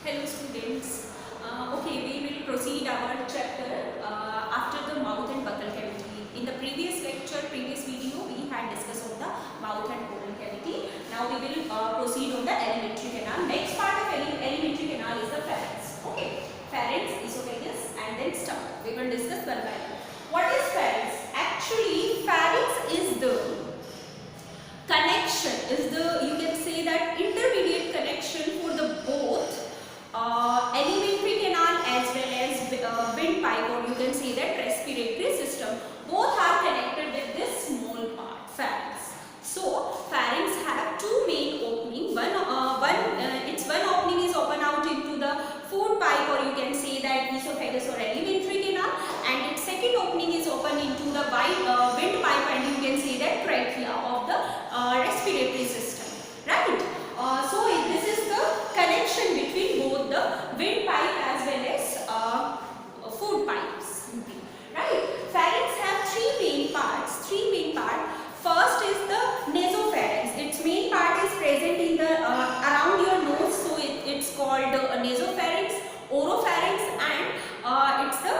Hello students. Okay, we will proceed our chapter after the mouth and buccal cavity. In the previous lecture, previous video, we had discussed on the mouth and oral cavity. Now we will proceed on the alimentary canal. Next part of alimentary canal is the pharynx. Okay, pharynx, esophagus, and then stomach. We will discuss one by one. What is pharynx? Actually, pharynx is the connection, you can say that intermediate connection for the both alimentary canal as well as windpipe, or you can say that respiratory system. Both are connected with this small part, pharynx. So pharynx have two main opening. One opening is open out into the food pipe, or you can say that esophagus or alimentary canal, and its second opening is open into the windpipe, and you can say that trachea of the respiratory system, right? So this is the connection between both the windpipe as well as food pipes, right? Pharynx have three main parts. First is the nasopharynx. Its main part is present in the around your nose, so it's called nasopharynx, oropharynx, and it's the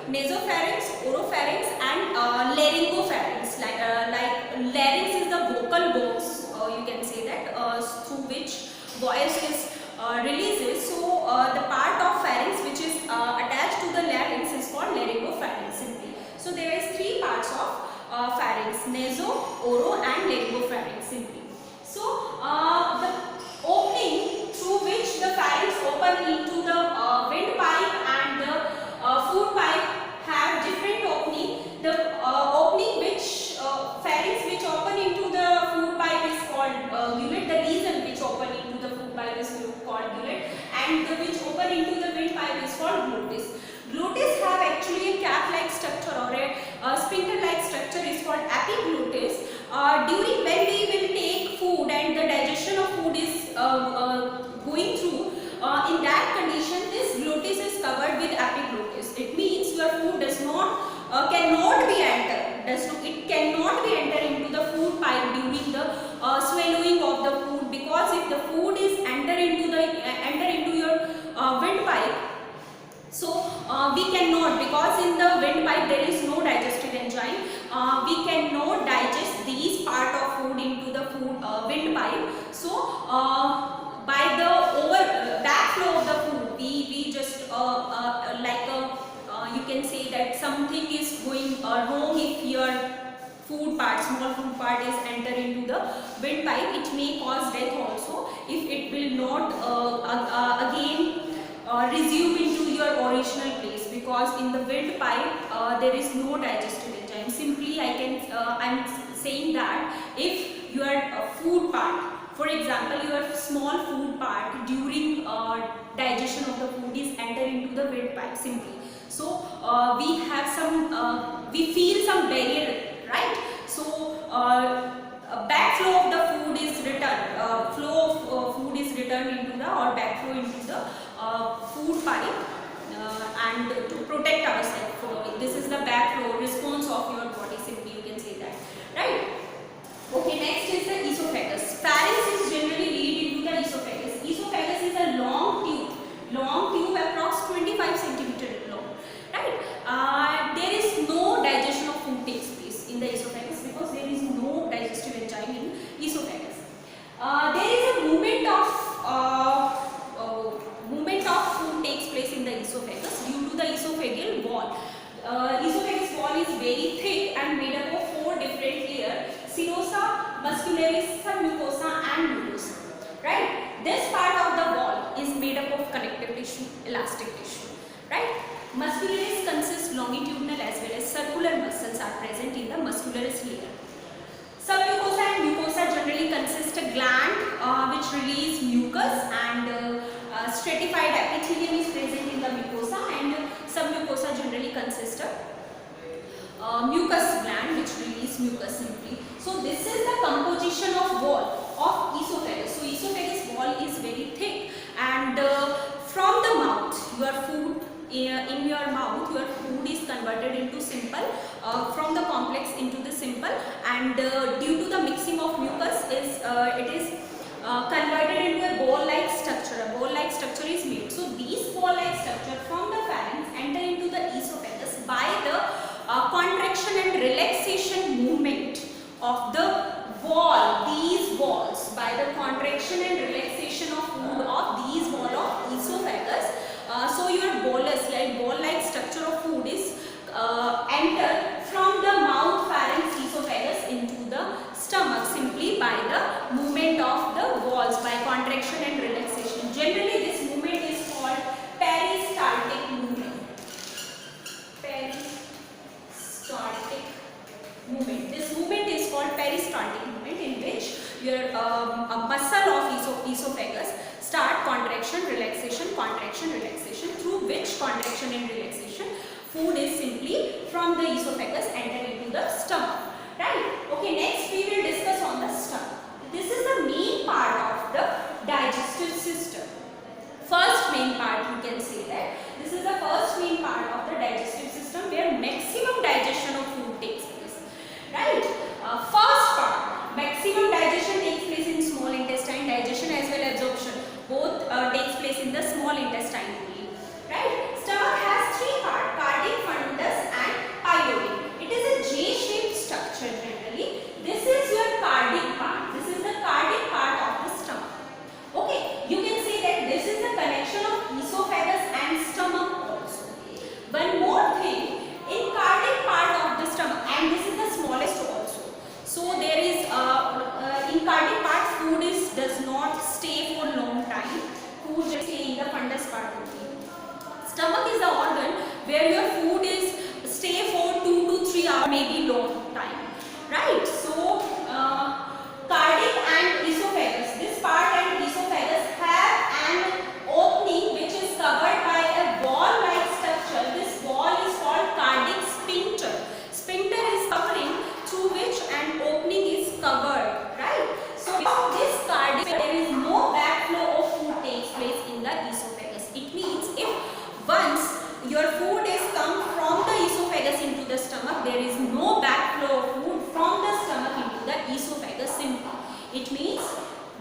nasopharynx, oropharynx, and laryngopharynx. Like larynx is the vocal box, you can say that, through which voice is releases. So the part of pharynx which is attached to the larynx is called laryngopharynx simply. So there is three parts of pharynx: naso, oro, and laryngopharynx simply. So the opening through which the pharynx open into the windpipe and the food pipe have different opening. The opening which pharynx which open into the food pipe is called gullet. The reason which open into the food pipe is called gullet, and the which open into the windpipe is called glottis. Glottis have actually a cap-like structure, or a sphincter-like structure is called epiglottis. During when we will take food and the digestion of food is going through, in that condition this glottis is covered with epiglottis. It means your food does not cannot be entered. It cannot be entered into the food pipe during the swallowing of the food, because if the food is enter into your windpipe, so we cannot, because in the windpipe there is no digestive enzyme, we cannot digest these part of food into the food windpipe. So by the backflow of the food, we just you can say that something is going wrong if your food part, small food part is enter into the windpipe. It may cause death also if it will not again resume into your original place, because in the windpipe there is no digestive enzyme. Simply I'm saying that if your food part, for example your small food part during digestion of the food is enter into the windpipe simply, so we feel some barrier, right? So backflow of the food is returned, flow of food is returned into the, or backflow into the food pipe, and to protect ourselves. This is the backflow response of your body simply, you can say that, right? Okay, next is the esophagus. Pharynx is generally lead into the esophagus. Esophagus is a long tube approx 25 cm long, right? There is no digestion of food takes place in the esophagus, because there is no digestive enzyme in esophagus. There is a movement of food takes place in the esophagus due to the esophageal wall. Esophagus wall is very thick and made up of 4 different layers: serosa, muscularis, submucosa, and mucosa, right? This part of the wall is made up of connective tissue, elastic tissue, right? Muscularis consists longitudinal as well as circular muscles are present in the muscularis layer. Submucosa and mucosa generally consist a gland which release mucus, and stratified epithelium is present in the mucosa, and submucosa generally consist a mucus gland which release mucus simply. So this is the composition of wall of esophagus. So esophagus wall is very thick, and from the mouth, your food in your mouth, your food is converted into simple, from the complex into the simple, and due to the mixing of mucus it is contraction and relaxation movement of the wall, these walls, by the contraction and relaxation of food of these wall of esophagus. So your bolus, like ball-like structure of food is enter from the mouth, pharynx, esophagus into the stomach simply by the movement of the walls by contraction and relaxation. Generally, this movement is called peristaltic movement. Peristaltic movement. This movement is called peristaltic movement, in which your a muscle of esophagus start contraction, relaxation, through which contraction and relaxation food is simply from the esophagus enter into the stomach. Right? Okay, next we will discuss on the stomach. This is the main part of the digestive system. First main part, you can say that this is the first main part of the digestive system where maximum digestion of food takes place. Right? First part, maximum digestion takes place in small intestine, digestion as well as absorption. Both takes place in the small intestine only. Right? Stomach has three parts, cardiac, fundus and pylori. It is a J-shaped structure generally. This is your cardiac part. This is the cardiac part of the stomach. Okay, you can say that this is the connection of esophagus and stomach also. One more thing, in cardiac part of the stomach, and this is the smallest also. So there is in cardiac part food does not stay for long time. Food just stay in the fundus part only. Stomach is the organ where your food is stay for 2 to 3 hours, maybe long time. Right? So cardiac and esophagus, this part and esophagus have an opening which is covered by a wall-like structure. This wall is called cardiac sphincter. Sphincter is covering through which an opening is covered. Right? So from this cardiac, there is no backflow of food takes place in the esophagus. It means if once your food is come from the esophagus into the stomach, there is no backflow of food from the stomach into the esophagus simply. It means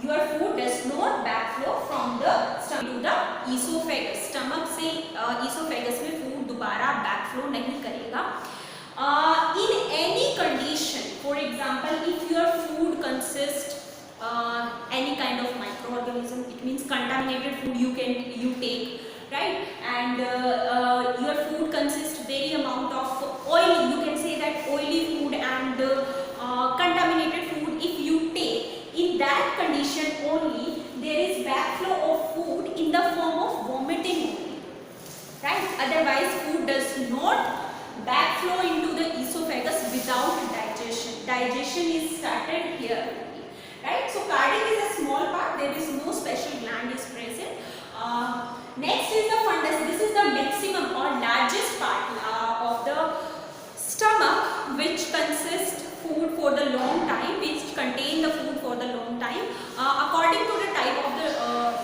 your food does not backflow from the stomach to the esophagus. Stomach से esophagus में food दोबारा backflow नहीं करेगा. In any condition, for example, if your food consists any kind of microorganism, it means contaminated food you take, right? And your food consists very amount of oil. You can say that oily food and contaminated food. If you take, in that condition only, there is backflow of food in the form of vomiting only, right? Otherwise, food does not backflow into the esophagus without digestion. Digestion is started here only, right? So cardiac is a small part. There is no special gland is present. Next is the fundus. This is the maximum or largest part of the stomach, which consists food for the long time, which contain the food for the long time according to the type of the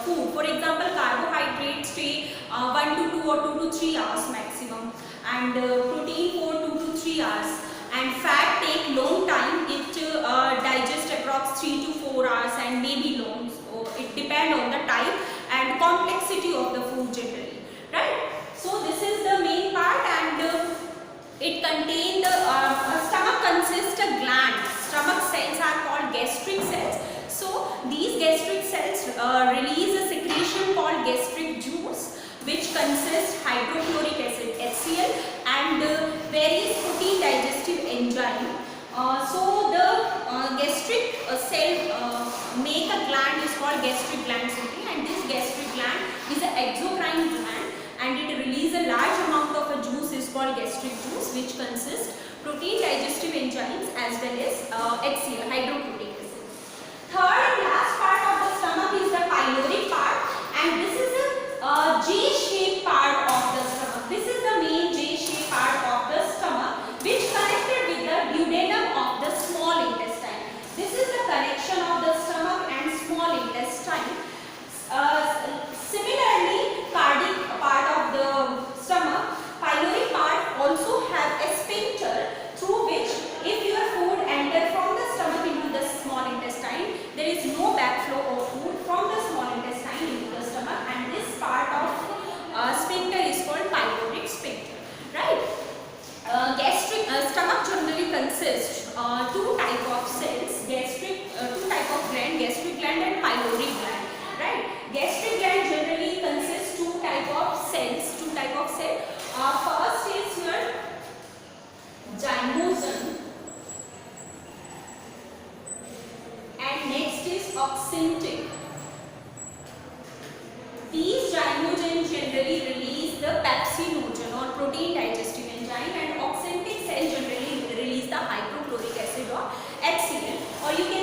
food. For example, carbohydrates stay 1 to 2 or 2 to 3 hours maximum, and protein for 2 to 3 hours, and fat take long time. It digest approx 3 to 4 hours and maybe long. So it depends on the type and complexity of the food generally, right? So this is the main part, and it contains the stomach consists of glands. Stomach cells are called gastric cells. So these gastric cells release a secretion called gastric juice, which consists hydrochloric acid HCl and various protein digestive enzyme. So the gastric cell make a gland is called gastric gland simply, and this gastric gland is an exocrine gland, and it releases a large amount of a juice is called gastric juice, which consists protein digestive enzymes as well as HCl, hydrochloric acid. Third and last part of the stomach is the pyloric part, and this is a J-shaped part of the stomach. This is the main J-shaped part of the stomach, which connected with the duodenum of the small intestine. This is the connection of the stomach and small intestine. Similarly, cardiac part of the stomach, pyloric part also have a sphincter through which if your food enter from the stomach into the oxyntic. These zymogens generally release the pepsinogen or protein digestive enzyme, and oxyntic cell generally release the hydrochloric acid or HCl, or you can